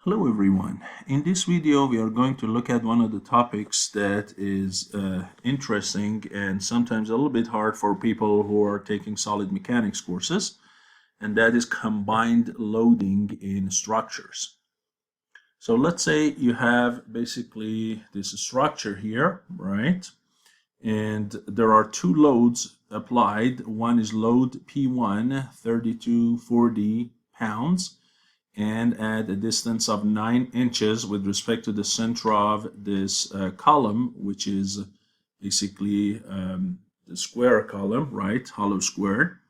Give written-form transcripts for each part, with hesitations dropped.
Hello everyone. In this video we are going to look at one of the topics that is interesting and sometimes a little bit hard for people who are taking solid mechanics courses, and that is combined loading in structures. So let's say you have basically this structure here, right? And there are two loads applied. One is load P1, 3240 pounds, and at a distance of 9 inches with respect to the center of this column, which is basically the square column, right? Hollow square.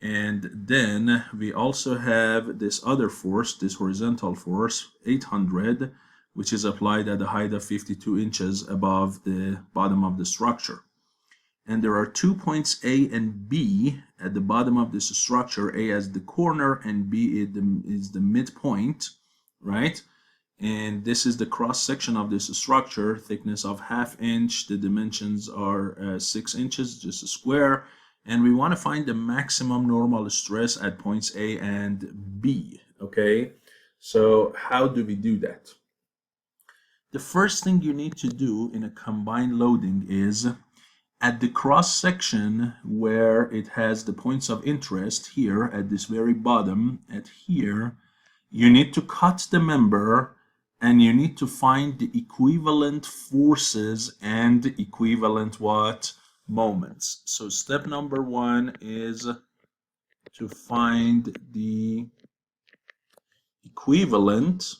And then we also have this other force, this horizontal force, 800, which is applied at a height of 52 inches above the bottom of the structure. And there are 2 points A and B at the bottom of this structure, A as the corner and B is the midpoint, right? And this is the cross section of this structure, thickness of 1/2 inch. The dimensions are 6 inches, just a square. And we want to find the maximum normal stress at points A and B, okay? So how do we do that? The first thing you need to do in a combined loading is at the cross section where it has the points of interest here at this very bottom, at here, you need to cut the member and you need to find the equivalent forces and equivalent what? Moments. So step number one is to find the equivalent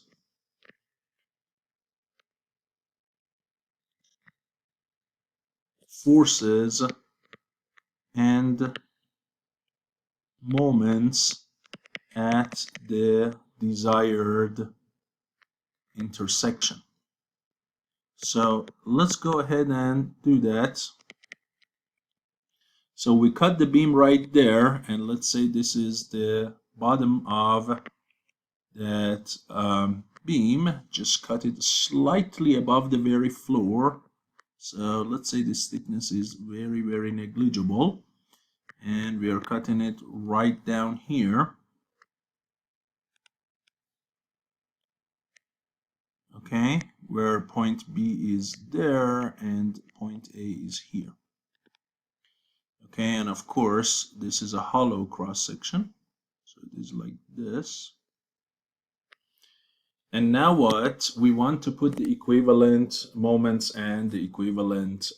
forces and moments at the desired intersection. So let's go ahead and do that. So we cut the beam right there, and let's say this is the bottom of that beam. Just cut it slightly above the very floor. So let's say this thickness is very negligible, and we are cutting it right down here. Okay, where point B is there and point A is here. Okay, and of course this is a hollow cross section, so it is like this. And now what? We want to put the equivalent moments and the equivalent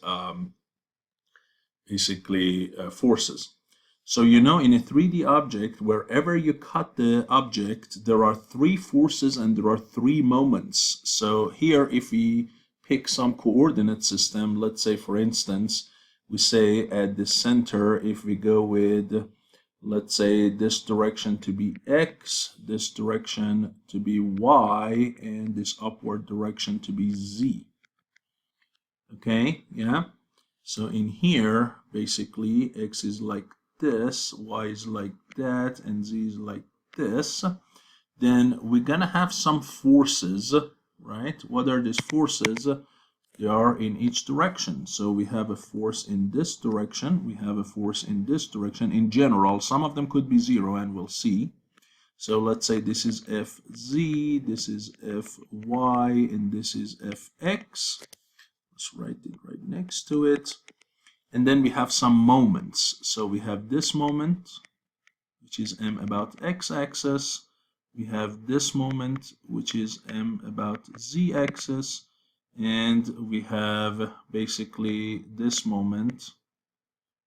basically forces. So you know, in a 3D object, wherever you cut the object, there are 3 forces and there are 3 moments. So here, if we pick some coordinate system, let's say for instance, we say at the center, if we go with, let's say this direction to be X, this direction to be Y, and this upward direction to be Z. Okay, yeah. So in here, basically, X is like this, Y is like that, and Z is like this. Then we're gonna have some forces, right? What are these forces? They are in each direction. So we have a force in this direction, we have a force in this direction. In general, some of them could be 0, and we'll see. So let's say this is Fz, this is Fy, and this is Fx. Let's write it right next to it. And then we have some moments. So we have this moment, which is m about x-axis. We have this moment, which is m about z-axis. And we have basically this moment,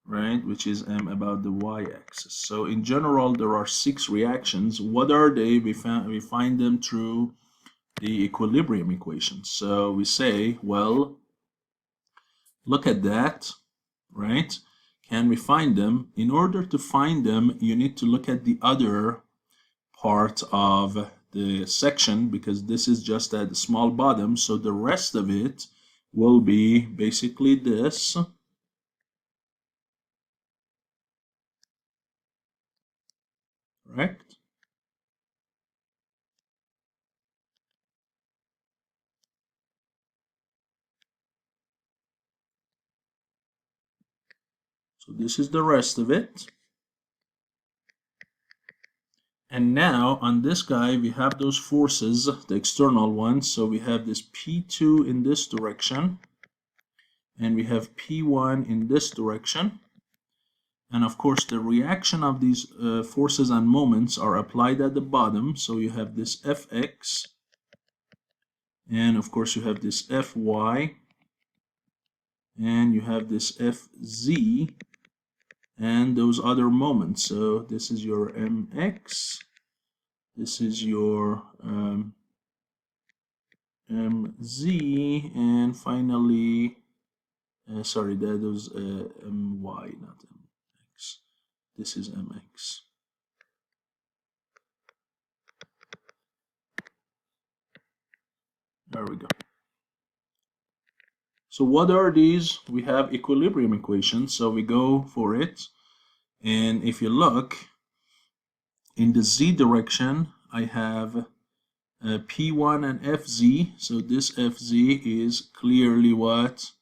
right, which is m about the y-axis. So in general, there are 6 reactions. What are they? We find them through the equilibrium equation. So we say, well, look at that, right? Can we find them? In order to find them, you need to look at the other part of the section, because this is just at the small bottom, so the rest of it will be basically this. Correct? So this is the rest of it. And now on this guy, we have those forces, the external ones. So we have this P2 in this direction, and we have P1 in this direction. And of course, the reaction of these forces and moments are applied at the bottom. So you have this Fx, and of course you have this Fy, and you have this Fz, and those other moments. So this is your Mx, this is your Mz, and finally, sorry, that was My, not Mx. This is Mx. There we go. So what are these? We have equilibrium equations, so we go for it. And if you look in the z direction, I have P1 and Fz. So this Fz is clearly what?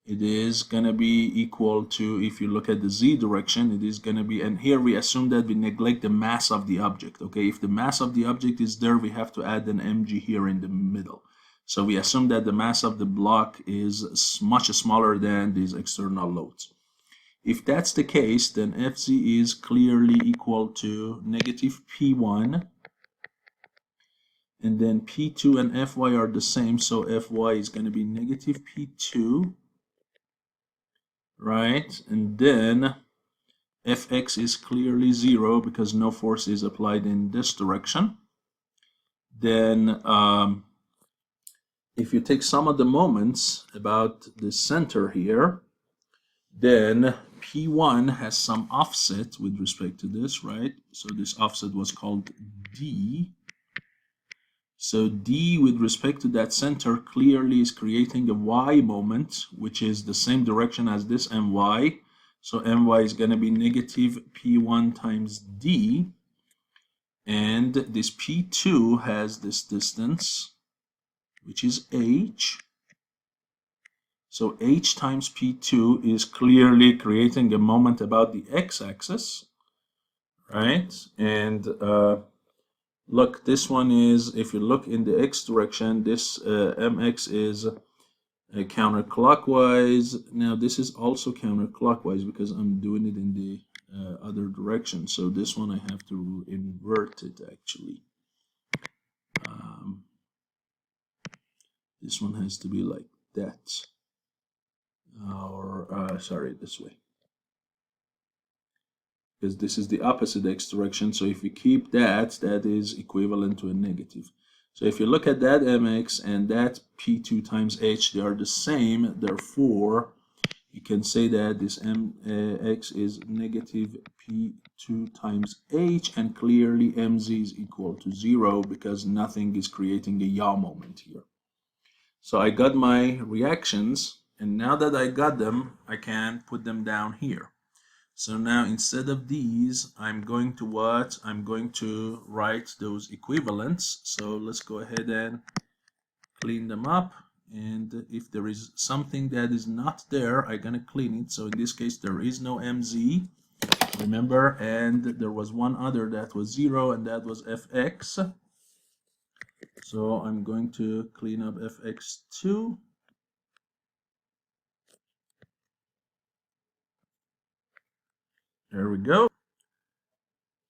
It is going to be equal to, if you look at the z direction, it is going to be, and here we assume that we neglect the mass of the object. Okay, if the mass of the object is there, we have to add an mg here in the middle. So we assume that the mass of the block is much smaller than these external loads. If that's the case, then Fz is clearly equal to negative P1, and then P2 and Fy are the same, so Fy is going to be negative P2, right? And then Fx is clearly 0 because no force is applied in this direction. Then if you take some of the moments about the center here, then P1 has some offset with respect to this, right? So this offset was called D. So D with respect to that center clearly is creating a Y moment, which is the same direction as this My. So My is going to be negative P1 times D. And this P2 has this distance, which is H. So H times P2 is clearly creating a moment about the x-axis, right? And look, this one is, if you look in the x direction, this mx is counterclockwise. Now this is also counterclockwise because I'm doing it in the other direction. So this one I have to invert it actually. This one has to be like that. Or sorry, this way, because this is the opposite x direction. So if we keep that, that is equivalent to a negative. So if you look at that mx and that p2 times h, they are the same. Therefore, you can say that this mx is negative p2 times h, and clearly mz is equal to 0 because nothing is creating a yaw moment here. So I got my reactions. And now that I got them, I can put them down here. So now instead of these, I'm going to what? I'm going to write those equivalents. So let's go ahead and clean them up. And if there is something that is not there, I'm going to clean it. So in this case, there is no mz, remember, and there was one other that was 0, and that was fx. So I'm going to clean up fx2. There we go.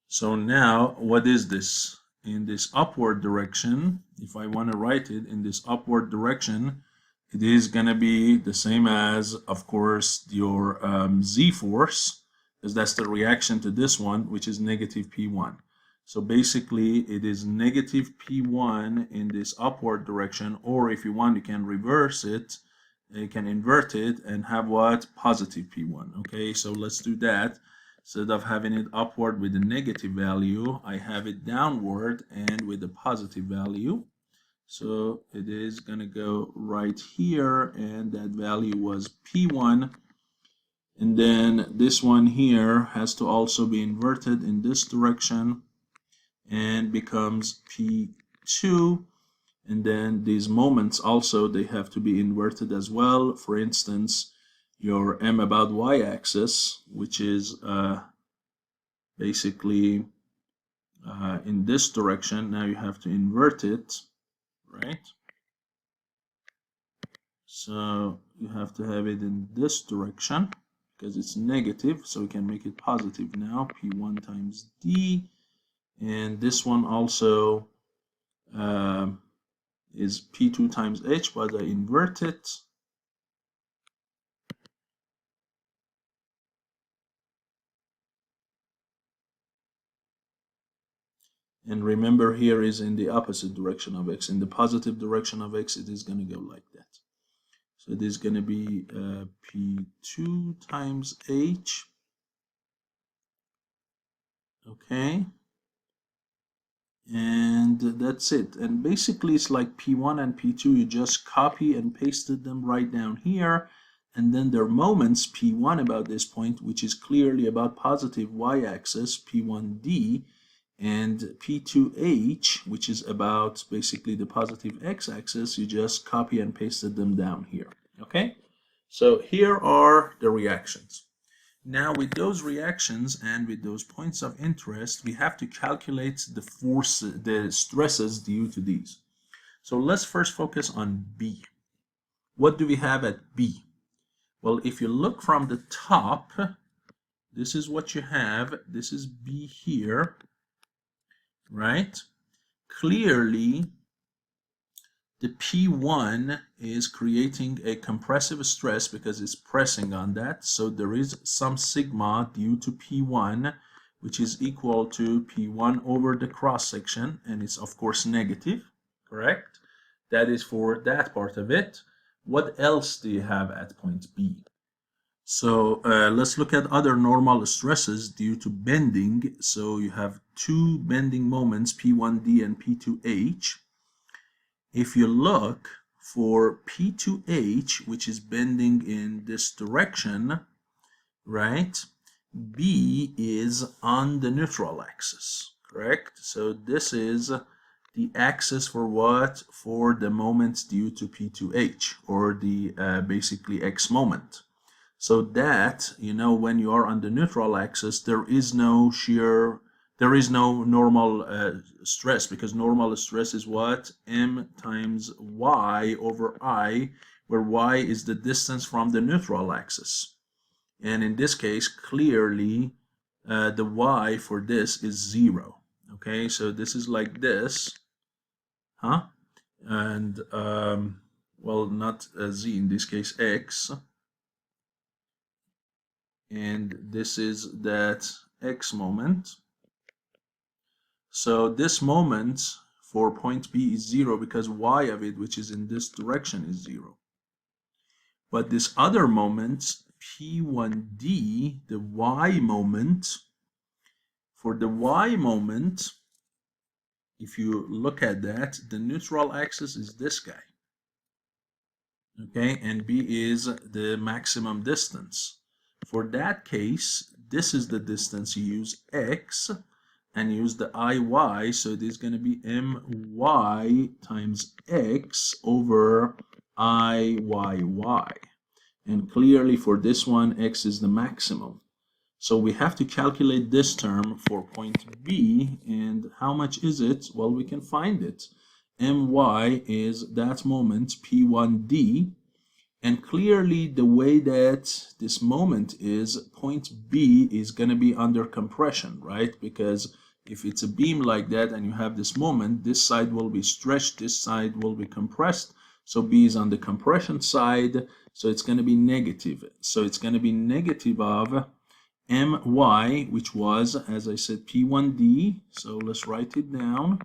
So now, what is this? In this upward direction, if I want to write it in this upward direction, it is going to be the same as, of course, your z force, because that's the reaction to this one, which is negative P1. So basically, it is negative P1 in this upward direction, or if you want, you can reverse it. You can invert it and have what? Positive P1. Okay, so let's do that. Instead of having it upward with a negative value, I have it downward and with a positive value. So it is going to go right here, and that value was P1. And then this one here has to also be inverted in this direction and becomes P2. And then these moments also, they have to be inverted as well. For instance, your m about y-axis, which is basically in this direction. Now you have to invert it, right? So you have to have it in this direction because it's negative, so we can make it positive now, P1 times D. And this one also is P2 times H, but I invert it. And remember, here is in the opposite direction of X. In the positive direction of X, it is going to go like that. So it is going to be P2 times H. Okay. And that's it. And basically, it's like P1 and P2. You just copy and pasted them right down here. And then their moments, P1 about this point, which is clearly about positive y-axis, P1D, and P2H, which is about basically the positive x-axis, you just copy and pasted them down here. Okay? So here are the reactions. Now with those reactions and with those points of interest, we have to calculate the stresses due to these. So let's first focus on B. What do we have at B? Well, if you look from the top, this is what you have. This is B here, right? Clearly, the P1 is creating a compressive stress because it's pressing on that. So there is some sigma due to P1, which is equal to P1 over the cross section, and it's of course negative, correct? That is for that part of it. What else do you have at point B? So let's look at other normal stresses due to bending. So you have two bending moments, P1D and P2H. If you look for P2H, which is bending in this direction, right, B is on the neutral axis, correct? So this is the axis for what? For the moments due to P2H, or the basically X moment. So that, you know, when you are on the neutral axis, there is no normal stress, because normal stress is what? M times Y over I, where Y is the distance from the neutral axis. And in this case, clearly, the Y for this is 0. Okay, so this is like this, huh? And, well, not Z, in this case, X. And this is that X moment. So this moment for point B is 0 because Y of it, which is in this direction, is 0. But this other moment, P1D, the Y moment, for the Y moment, if you look at that, the neutral axis is this guy. Okay, and B is the maximum distance. For that case, this is the distance. You use X and use the IY, so it is going to be MY times X over IYY. And clearly for this one, X is the maximum. So we have to calculate this term for point B, and how much is it? Well, we can find it. My is that moment, P1D, and clearly the way that this moment is, point B is going to be under compression, right? Because if it's a beam like that and you have this moment, this side will be stretched, this side will be compressed. So B is on the compression side, so it's going to be negative. So it's going to be negative of My, which was, as I said, P1D, so let's write it down,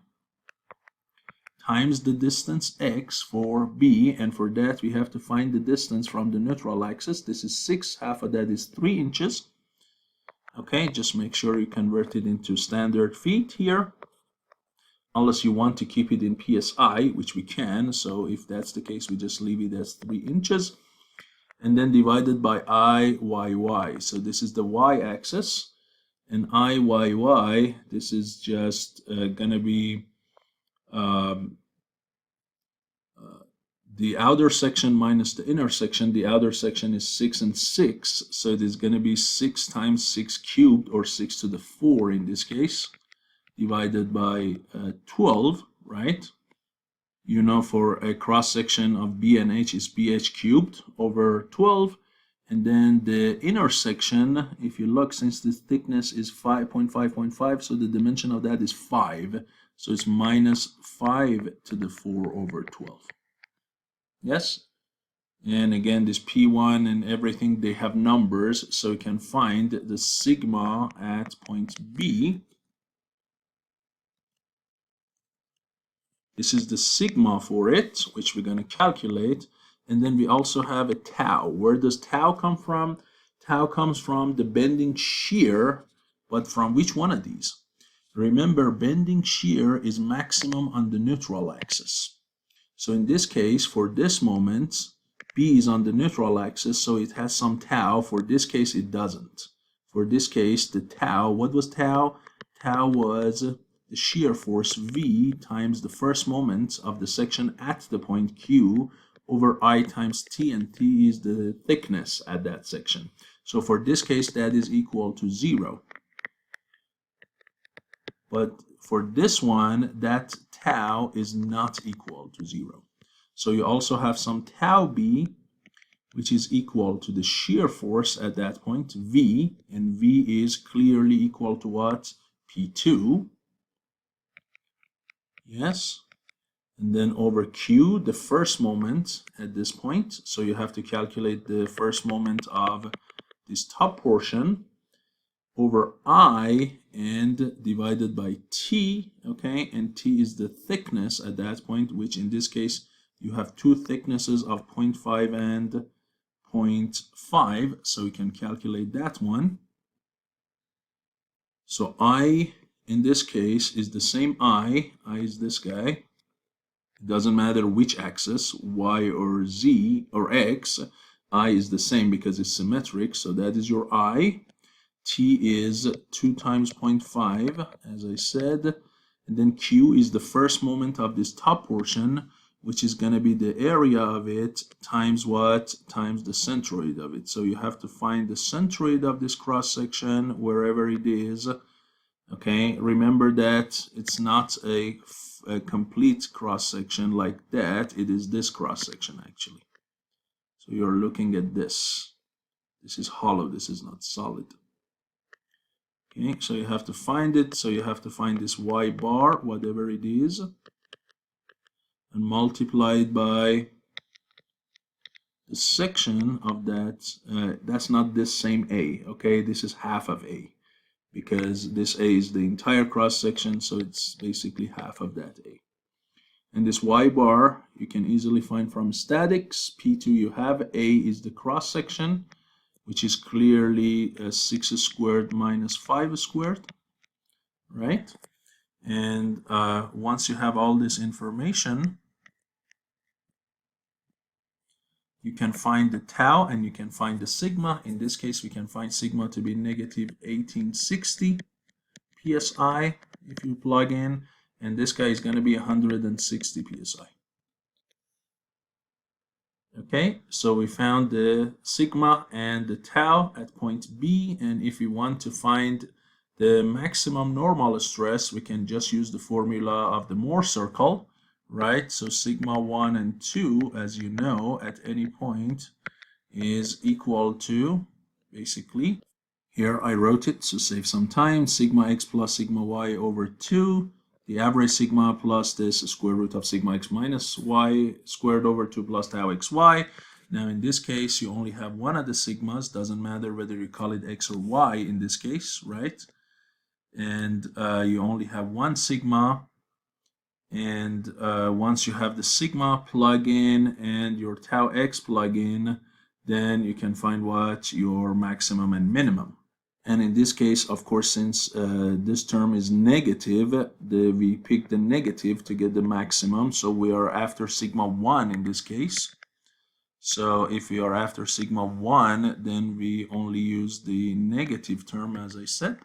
times the distance X for B, and for that we have to find the distance from the neutral axis. This is 6, half of that is 3 inches. Okay, just make sure you convert it into standard feet here, unless you want to keep it in PSI, which we can. So if that's the case, we just leave it as 3 inches. And then divided by IYY. So this is the y-axis, and IYY, this is just gonna be the outer section minus the inner section. The outer section is 6 and 6, so it is gonna be 6 times 6 cubed, or 6 to the 4 in this case, divided by 12, right? You know, for a cross section of B and H is BH cubed over 12. And then the intersection, if you look, since the thickness is 5.5.5, so the dimension of that is 5. So it's minus 5 to the 4 over 12. Yes? And again, this P1 and everything, they have numbers, so you can find the sigma at point B. This is the sigma for it, which we're going to calculate. And then we also have a tau. Where does tau come from? Tau comes from the bending shear, but from which one of these? Remember, bending shear is maximum on the neutral axis. So in this case, for this moment, B is on the neutral axis, so it has some tau. For this case, it doesn't. For this case, the tau, what was tau? Tau was the shear force V times the first moment of the section at the point Q over I times T, and T is the thickness at that section. So for this case, that is equal to 0. But for this one, that tau is not equal to 0. So you also have some tau B, which is equal to the shear force at that point, V, and V is clearly equal to what? P2. Yes. And then over Q, the first moment at this point. So you have to calculate the first moment of this top portion over I and divided by T, okay? And T is the thickness at that point, which in this case, you have two thicknesses of 0.5 and 0.5, so we can calculate that one. So I, in this case, is the same I is this guy. It doesn't matter which axis, Y or Z or X, I is the same because it's symmetric, so that is your I. T is 2 times 0.5, as I said, and then Q is the first moment of this top portion, which is going to be the area of it times what? Times the centroid of it. So you have to find the centroid of this cross section wherever it is. Okay, remember that it's not a complete cross section like that. It is this cross section actually. So you're looking at this. This is hollow. This is not solid. Okay, so you have to find it. So you have to find this y bar, whatever it is, and multiply it by the section of that. That's not this same A. Okay, this is half of A, because this A is the entire cross section, so it's basically half of that A. And this y bar you can easily find from statics. P2 you have, A is the cross section, which is clearly 6 squared minus 5 squared, right? And once you have all this information, you can find the tau and you can find the sigma. In this case, we can find sigma to be negative 1860 psi if you plug in, and this guy is going to be 160 psi. Okay, so we found the sigma and the tau at point B, and if we want to find the maximum normal stress, we can just use the formula of the Mohr circle, right? So sigma 1 and 2, as you know, at any point is equal to, basically, here I wrote it to save some time, sigma x plus sigma y over 2, the average sigma plus this square root of sigma x minus y squared over 2 plus tau xy. Now in this case, you only have one of the sigmas, doesn't matter whether you call it x or y in this case, right? And you only have one sigma, and once you have the sigma plug in and your tau x plug in, then you can find what? Your maximum and minimum. And in this case, of course, since this term is negative, we pick the negative to get the maximum. So we are after sigma 1 in this case. So if we are after sigma 1, then we only use the negative term, as I said.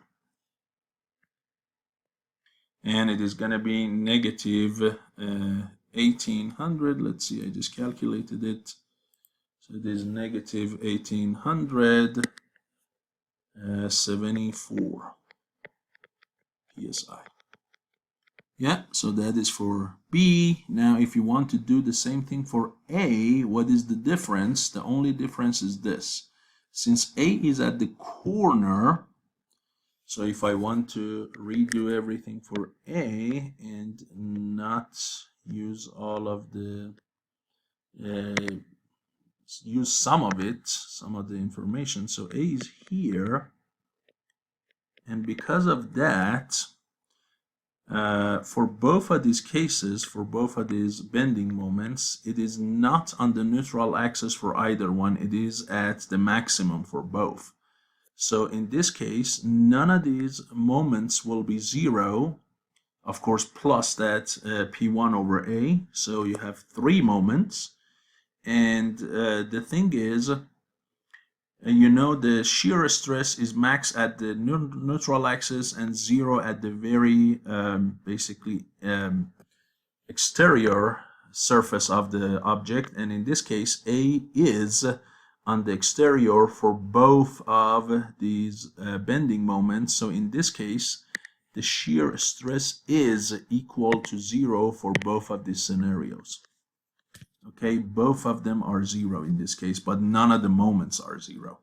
And it is going to be negative 1800. Let's see, I just calculated it. So it is negative 1800. 74 psi. Yeah, so that is for B. Now, if you want to do the same thing for A, what is the difference? The only difference is this. Since A is at the corner, so if I want to redo everything for A and not use all of the, use some of it, some of the information. So A is here, and because of that, for both of these cases, for both of these bending moments, it is not on the neutral axis for either one. It is at the maximum for both. So in this case, none of these moments will be zero, of course, plus that P1 over A. So you have 3 moments. And the thing is, you know, the shear stress is max at the neutral axis and 0 at the very basically exterior surface of the object. And in this case, A is on the exterior for both of these bending moments. So in this case, the shear stress is equal to 0 for both of these scenarios. Okay, both of them are 0 in this case, but none of the moments are 0.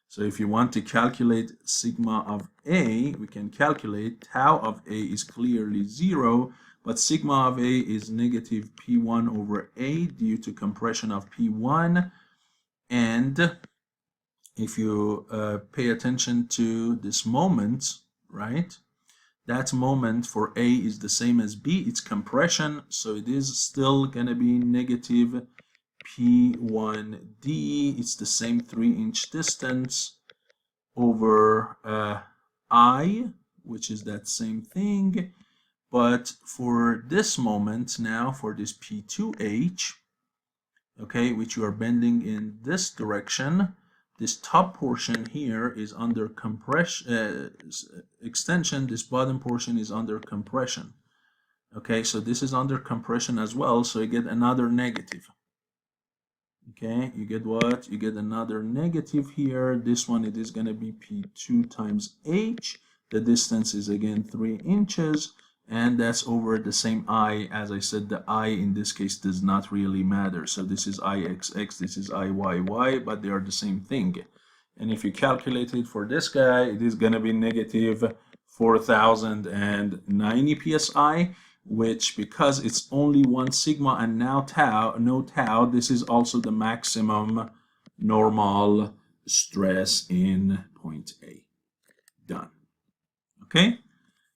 So if you want to calculate sigma of A, we can calculate tau of A is clearly 0, but sigma of A is negative P1 over A due to compression of P1. And if you pay attention to this moment, right, that moment for A is the same as B, it's compression, so it is still going to be negative P1D. It's the same 3-inch distance over I, which is that same thing. But for this moment now, for this P2H, okay, which you are bending in this direction, this top portion here is under compression, extension. This bottom portion is under compression. Okay, so this is under compression as well, so you get another negative. Okay, you get what? You get another negative here. This one, it is going to be P2 times H. The distance is again 3 inches. And that's over the same I. As I said, the I in this case does not really matter. So this is IXX, this is IYY, but they are the same thing. And if you calculate it for this guy, it is going to be negative 4090 psi, which, because it's only 1 sigma and now tau, no tau, this is also the maximum normal stress in point A. Done. Okay?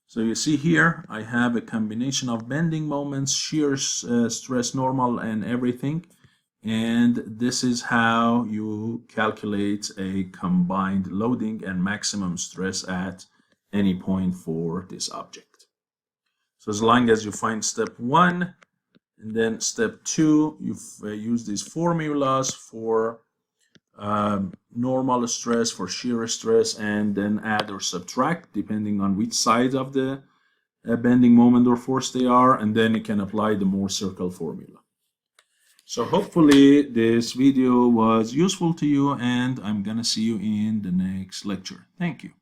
So you see here, I have a combination of bending moments, shear stress normal, and everything. And this is how you calculate a combined loading and maximum stress at any point for this object. So as long as you find step 1, and then step 2, you use these formulas for normal stress, for shear stress, and then add or subtract depending on which side of the bending moment or force they are, and then you can apply the Mohr circle formula. So hopefully this video was useful to you, and I'm gonna see you in the next lecture. Thank you.